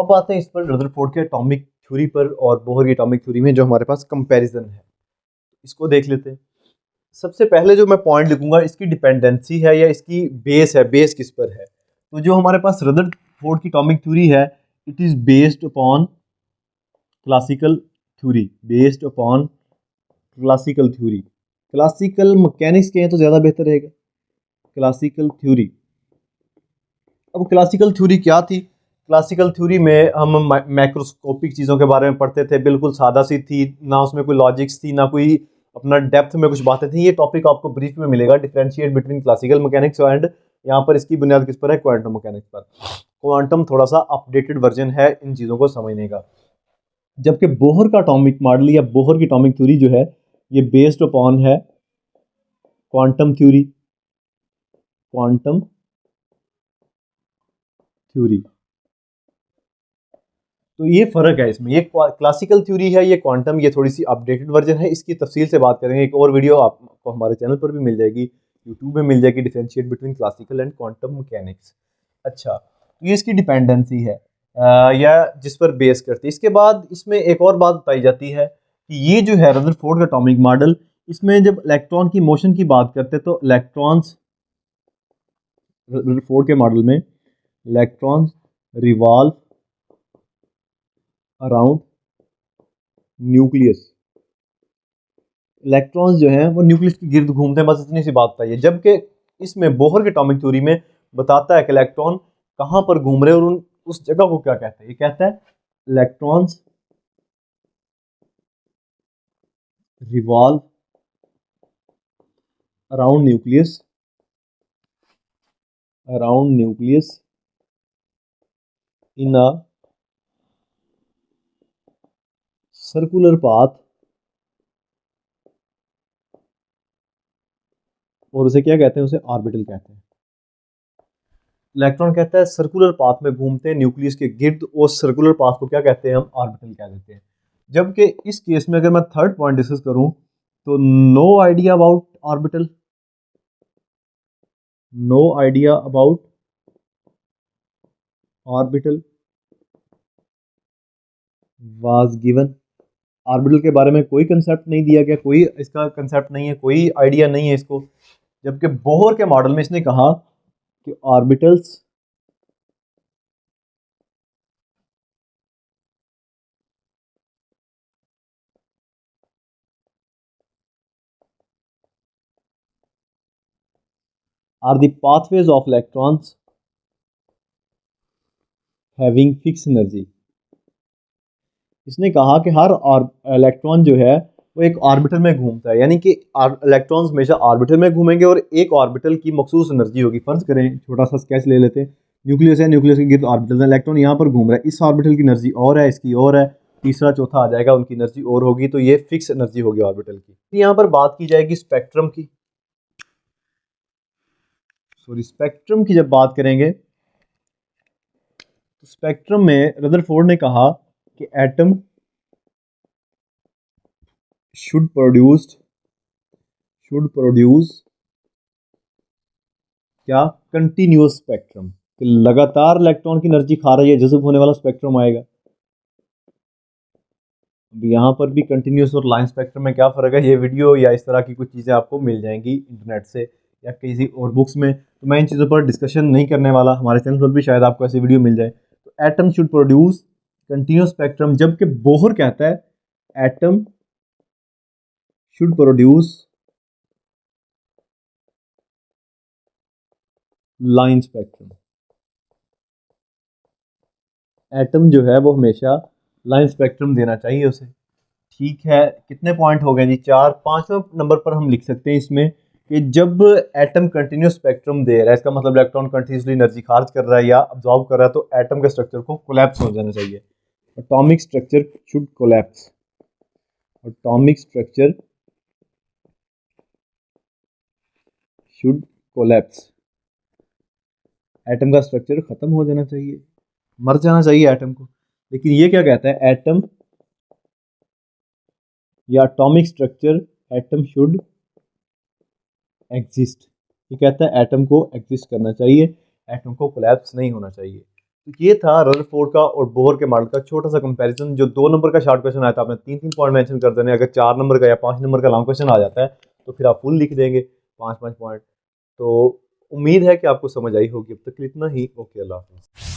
अब आते हैं इस पर रदरफोर्ड के एटॉमिक थ्योरी पर और बोहर की एटॉमिक थ्योरी में जो हमारे पास कंपैरिजन है, इसको देख लेते हैं। सबसे पहले जो मैं पॉइंट लिखूंगा इसकी डिपेंडेंसी है या इसकी बेस है, बेस किस पर है। तो जो हमारे पास रदरफोर्ड की एटॉमिक थ्योरी है, it is based upon classical theory, based upon classical theory. Classical mechanics के हैं तो ज़्यादा बेहतर रहेगा, क्लासिकल थ्योरी। अब क्लासिकल थ्योरी क्या थी? क्लासिकल थ्योरी में हम मैक्रोस्कोपिक चीज़ों के बारे में पढ़ते थे, बिल्कुल सादा सी थी, ना उसमें कोई लॉजिक्स थी, ना कोई अपना डेप्थ में कुछ बातें थी। ये टॉपिक आपको ब्रीफ में मिलेगा, differentiate between classical mechanics and, यहाँ पर इसकी बुनियाद किस पर है? क्वांटम मैकेनिक्स पर। क्वांटम थोड़ा सा अपडेटेड वर्जन है इन चीज़ों को समझने का। जबकि बोहर का एटॉमिक मॉडल या बोहर की एटॉमिक थ्योरी जो है, ये बेस्ड अपॉन है क्वांटम थ्योरी, क्वांटम थ्योरी। तो ये फ़र्क है इसमें, ये क्लासिकल थ्योरी है, ये क्वांटम, ये थोड़ी सी अपडेटेड वर्जन है। इसकी तफसील से बात करेंगे, एक और वीडियो आपको हमारे चैनल पर भी मिल जाएगी, यूट्यूब में मिल जाएगी, differentiate between classical and quantum mechanics. अच्छा, तो ये इसकी डिपेंडेंसी है या जिस पर बेस करती है। इसके बाद इसमें एक और बात बताई जाती है कि ये जो है रदरफोर्ड का एटॉमिक मॉडल, इसमें जब इलेक्ट्रॉन की मोशन की बात करते हैं तो इलेक्ट्रॉन्स, रदरफोर्ड के मॉडल में electrons revolve around nucleus. Electrons जो हैं वो न्यूक्लियस के गिर्द घूमते हैं, बस इतनी सी बात बताइए। जबकि इसमें बोहर के एटॉमिक थ्योरी में बताता है कि इलेक्ट्रॉन कहाँ पर घूम रहे हैं और उस जगह को क्या कहते हैं। ये कहता है electrons revolve around nucleus, around nucleus in a circular path, और उसे क्या कहते हैं? उसे ऑर्बिटल कहते हैं। इलेक्ट्रॉन कहता है सर्कुलर पाथ में घूमते हैं न्यूक्लियस के गिर्द, और सर्कुलर पाथ को क्या कहते हैं? हम ऑर्बिटल कह देते हैं। जबकि इस केस में अगर मैं थर्ड पॉइंट डिस्कस करूं तो no idea about orbital, no idea about orbital was given. Orbital के बारे में कोई कंसेप्ट नहीं दिया गया, कोई इसका कंसेप्ट नहीं है, कोई आइडिया नहीं है इसको। जबकि बोहर के मॉडल में इसने कहा कि orbitals are the pathways of electrons having fix energy. इसने कहा कि हर इलेक्ट्रॉन जो है वो एक ऑर्बिटल में घूमता है, यानी कि इलेक्ट्रॉन्स हमेशा ऑर्बिटल में घूमेंगे और एक ऑर्बिटल की मखसूस एनर्जी होगी। फर्ज करें, छोटा सा स्केच ले लेते हैं, न्यूक्लियस है, न्यूक्लियस के गिर्द ऑर्बिटल है, इलेक्ट्रॉन यहाँ पर घूम रहा है, इस ऑर्बिटल की एनर्जी और है, इसकी और है, तीसरा चौथा आ जाएगा, उनकी एनर्जी और होगी, तो ये फिक्स एनर्जी होगी ऑर्बिटल की। तो यहाँ पर बात की जाएगी स्पेक्ट्रम की, सॉरी स्पेक्ट्रम की जब बात करेंगे तो स्पेक्ट्रम में रदरफोर्ड ने कहा कि एटम शुड प्रोड्यूस क्या? कंटिन्यूअस स्पेक्ट्रम, कि लगातार इलेक्ट्रॉन की एनर्जी खा रही है, जज़ब होने वाला स्पेक्ट्रम आएगा। अब यहाँ पर भी कंटिन्यूअस और लाइन स्पेक्ट्रम में क्या फ़र्क है, ये वीडियो या इस तरह की कुछ चीज़ें आपको मिल जाएंगी इंटरनेट से या किसी और बुक्स में, तो मैं इन चीज़ों पर डिस्कशन नहीं करने वाला। हमारे चैनल पर भी शायद आपको ऐसी वीडियो मिल जाए। तो atom should produce continuous spectrum, जबकि बोहर कहता है atom should produce line spectrum. Atom जो है वो हमेशा लाइन स्पेक्ट्रम देना चाहिए उसे। ठीक है, कितने पॉइंट हो गए जी? 4। 5वें नंबर पर हम लिख सकते हैं इसमें कि जब एटम कंटिन्यूस स्पेक्ट्रम दे रहा है, इसका मतलब इलेक्ट्रॉन कंटिन्यूसली एनर्जी खारिज कर रहा है या अब्जॉर्ब कर रहा है, तो एटम के स्ट्रक्चर को कोलैप्स हो जाना चाहिए। Atomic structure should collapse, atomic structure should collapse. Atom का स्ट्रक्चर खत्म हो जाना चाहिए, मर जाना चाहिए एटम को। लेकिन ये क्या कहता है? एटम या atomic structure, atom should exist. ये कहता है एटम को एग्जिस्ट करना चाहिए, एटम को कोलैप्स नहीं होना चाहिए। तो ये था रदरफोर्ड का और बोहर के मॉडल का छोटा सा कंपैरिजन। जो 2 नंबर का शॉर्ट क्वेश्चन आया था आपने 3-3 पॉइंट मेंशन कर देने, अगर 4 नंबर का या 5 नंबर का लॉन्ग क्वेश्चन आ जाता है तो फिर आप फुल लिख देंगे 5-5 पॉइंट। तो उम्मीद है कि आपको समझ आई होगी। अब तक इतना ही। ओके, अल्लाह हाफ़िज़।